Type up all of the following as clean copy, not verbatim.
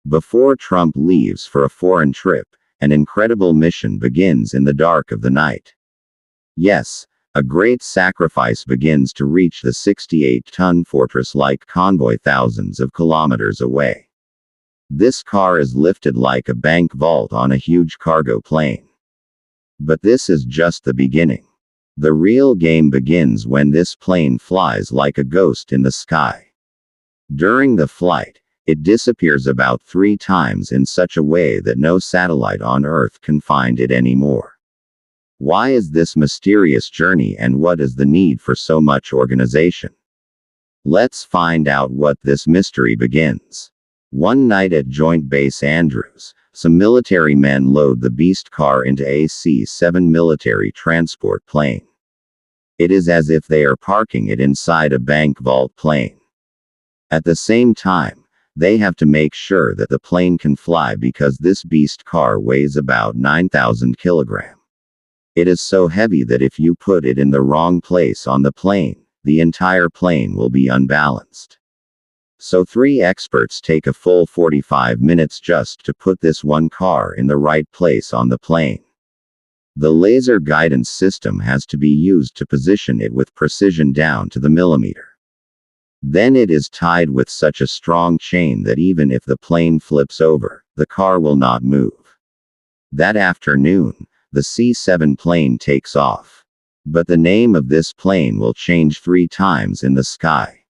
Before Trump leaves for a foreign trip, an incredible mission begins in the dark of the night. Yes, a great sacrifice begins to reach the 68-ton fortress-like convoy thousands of kilometers away. This car is lifted like a bank vault on a huge cargo plane. But this is just the beginning. The real game begins when this plane flies like a ghost in the sky. During the flight, it disappears about 3 times in such a way that no satellite on Earth can find it anymore. Why is this mysterious journey, and what is the need for so much organization? Let's find out what this mystery begins. One night at Joint Base Andrews, some military men load the beast car into a C-7 military transport plane. It is as if they are parking it inside a bank vault plane. At the same time, they have to make sure that the plane can fly because this beast car weighs about 9,000 kilograms. It is so heavy that if you put it in the wrong place on the plane, the entire plane will be unbalanced. So 3 experts take a full 45 minutes just to put this one car in the right place on the plane. The laser guidance system has to be used to position it with precision down to the millimeter. Then it is tied with such a strong chain that even if the plane flips over, the car will not move. That afternoon, the C-7 plane takes off. But the name of this plane will change 3 times in the sky.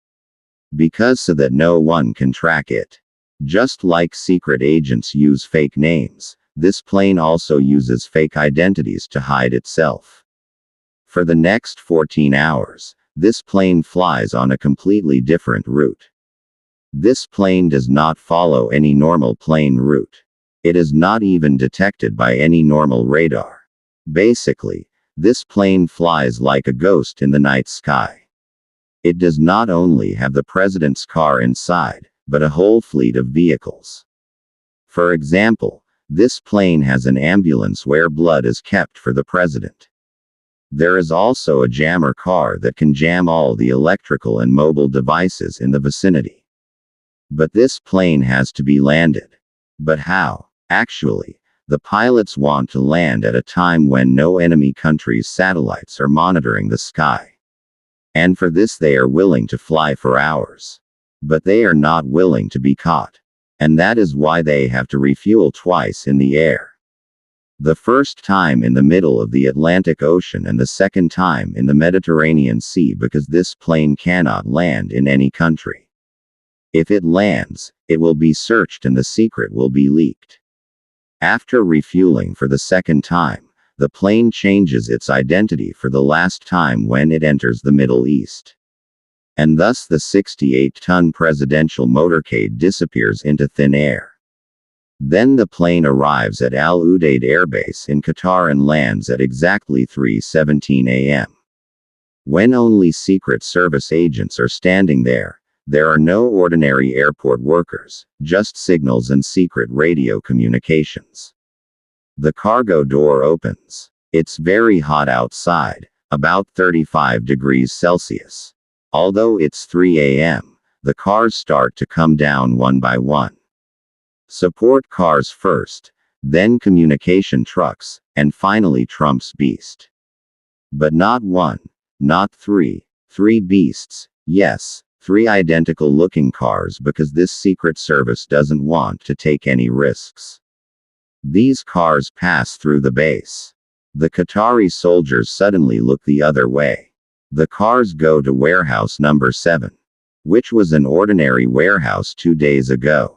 Because so that no one can track it. Just like secret agents use fake names, this plane also uses fake identities to hide itself. For the next 14 hours, this plane flies on a completely different route. This plane does not follow any normal plane route. It is not even detected by any normal radar. Basically, this plane flies like a ghost in the night sky. It does not only have the president's car inside, but a whole fleet of vehicles. For example, this plane has an ambulance where blood is kept for the president. There is also a jammer car that can jam all the electrical and mobile devices in the vicinity. But this plane has to be landed. But how? Actually, the pilots want to land at a time when no enemy country's satellites are monitoring the sky. And for this they are willing to fly for hours. But they are not willing to be caught. And that is why they have to refuel twice in the air. The first time in the middle of the Atlantic Ocean and the second time in the Mediterranean Sea, because this plane cannot land in any country. If it lands, it will be searched and the secret will be leaked. After refueling for the second time, the plane changes its identity for the last time when it enters the Middle East. And thus the 68-ton presidential motorcade disappears into thin air. Then the plane arrives at Al Udeid Air Base in Qatar and lands at exactly 3:17 a.m. When only Secret Service agents are standing there, there are no ordinary airport workers, just signals and secret radio communications. The cargo door opens. It's very hot outside, about 35 degrees Celsius. Although it's 3 a.m., the cars start to come down one by one. Support cars first, then communication trucks, and finally Trump's beast. But not one, not 3 beasts, yes, 3 identical-looking cars, because this Secret Service doesn't want to take any risks. These cars pass through the base. The Qatari soldiers suddenly look the other way. The cars go to warehouse number 7, which was an ordinary warehouse 2 days ago.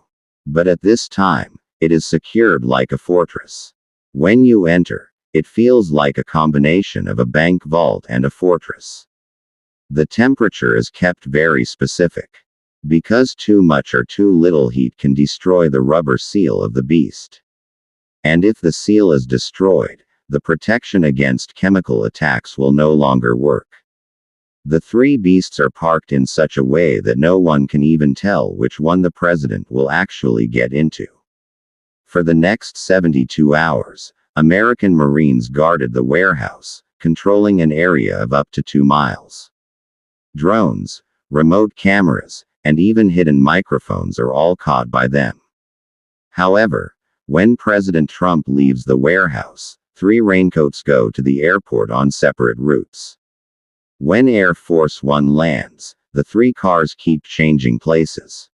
But at this time, it is secured like a fortress. When you enter, it feels like a combination of a bank vault and a fortress. The temperature is kept very specific. Because too much or too little heat can destroy the rubber seal of the beast. And if the seal is destroyed, the protection against chemical attacks will no longer work. The 3 beasts are parked in such a way that no one can even tell which one the president will actually get into. For the next 72 hours, American Marines guarded the warehouse, controlling an area of up to 2 miles. Drones, remote cameras, and even hidden microphones are all caught by them. However, when President Trump leaves the warehouse, 3 raincoats go to the airport on separate routes. When Air Force One lands, the 3 cars keep changing places.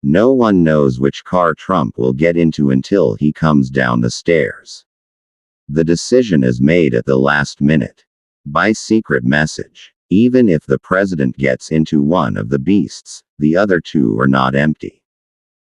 No one knows which car Trump will get into until he comes down the stairs. The decision is made at the last minute. By secret message. Even if the president gets into one of the beasts, the other 2 are not empty.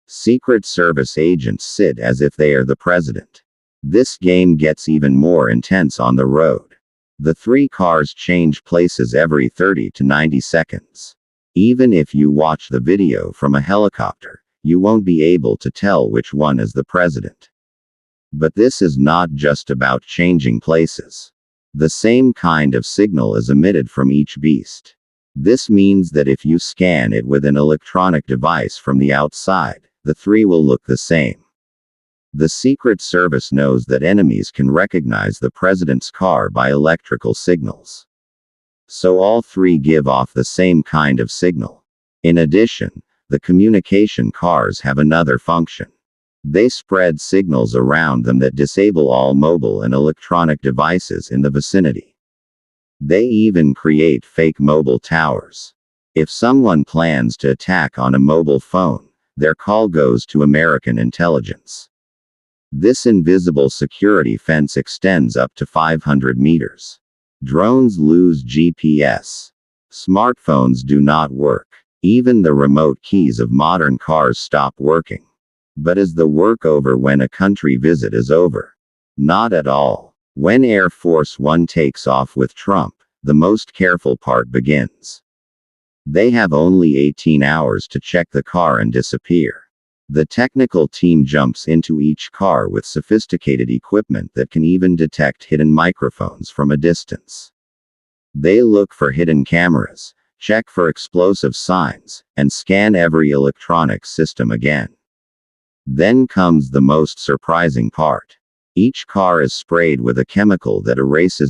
Secret Service agents sit as if they are the president. This game gets even more intense on the road. The 3 cars change places every 30 to 90 seconds. Even if you watch the video from a helicopter, you won't be able to tell which one is the president. But this is not just about changing places. The same kind of signal is emitted from each beast. This means that if you scan it with an electronic device from the outside, the 3 will look the same. The Secret Service knows that enemies can recognize the president's car by electrical signals. So all 3 give off the same kind of signal. In addition, the communication cars have another function. They spread signals around them that disable all mobile and electronic devices in the vicinity. They even create fake mobile towers. If someone plans to attack on a mobile phone, their call goes to American intelligence. This invisible security fence extends up to 500 meters. Drones lose GPS. Smartphones do not work. Even the remote keys of modern cars stop working. But is the work over when a country visit is over? Not at all. When Air Force One takes off with Trump, the most careful part begins. They have only 18 hours to check the car and disappear. The technical team jumps into each car with sophisticated equipment that can even detect hidden microphones from a distance. They look for hidden cameras, check for explosive signs, and scan every electronic system again. Then comes the most surprising part. Each car is sprayed with a chemical that erases